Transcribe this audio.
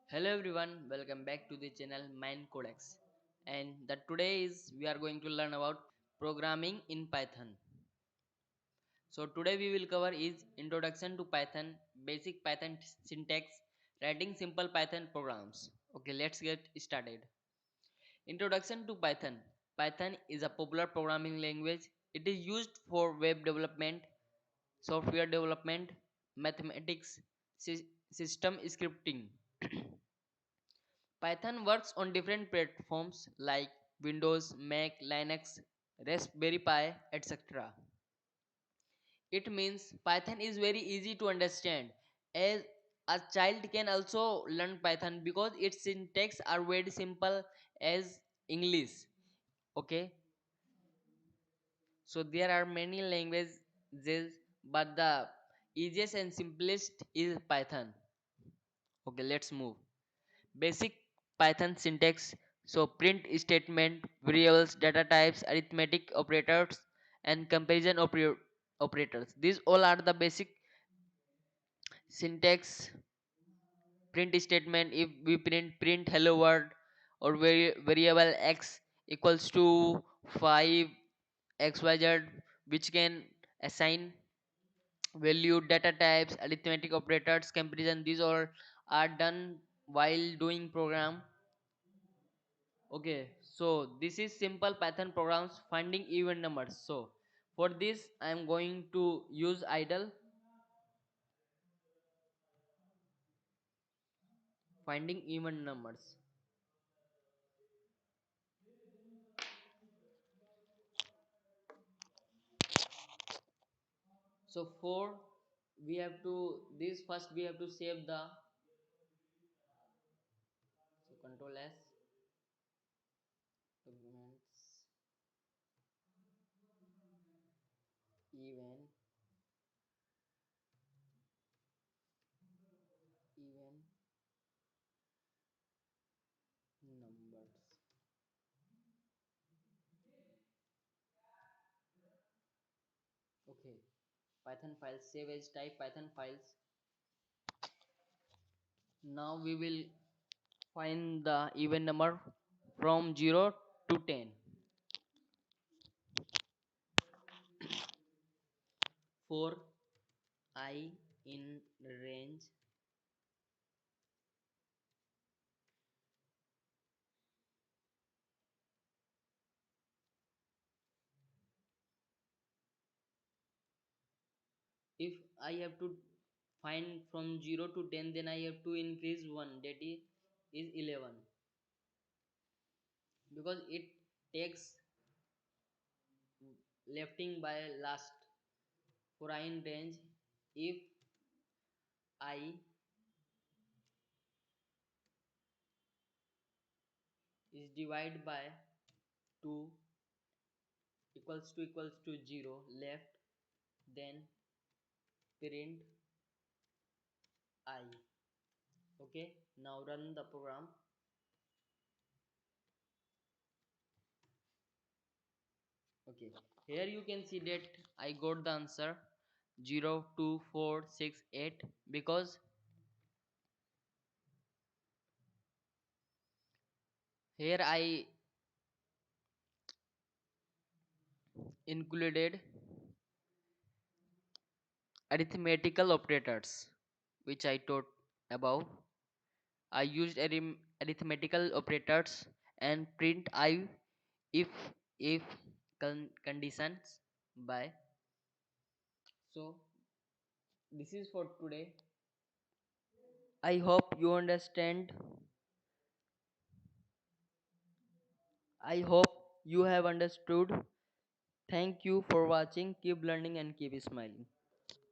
Hello everyone, welcome back to the channel MineCodeX. And that today is we are going to learn about programming in Python. So today we will cover is introduction to Python, basic Python syntax, writing simple Python programs. Okay, let's get started. Introduction to Python. Python is a popular programming language. It is used for web development, software development, mathematics, system scripting. Python works on different platforms like Windows, Mac, Linux, Raspberry Pi, etc. It means Python is very easy to understand as a child can also learn Python because its syntax are very simple as English. Okay, so there are many languages but the easiest and simplest is Python. Okay, let's move. Basic Python syntax. So print statement, variables, data types, arithmetic operators, and comparison operators. These all are the basic syntax. Print statement, if we print hello world, or variable x equals to 5 xyz, which can assign value, data types, arithmetic operators, comparison. These all are done while doing program. Okay, so this is simple Python programs finding even numbers. So for this I am going to use idle finding even numbers. So for we have to this first we have to save the, so control S, documents, even even numbers. Okay, Python files, save as type Python files. Now we will find the even number from 0 to 10. For I in range, if I have to find from 0 to 10, then I have to increase 1, that is 11, because it takes lefting by last. For I in range, if I is divided by 2 equals to 0 left, then print I. Okay, now run the program. Okay, here you can see that I got the answer 02468, because here I included arithmetical operators, which I taught above. I used arithmetical operators and print I if conditions by. So this is for today. I hope you understand. I hope you have understood. Thank you for watching. Keep learning and keep smiling.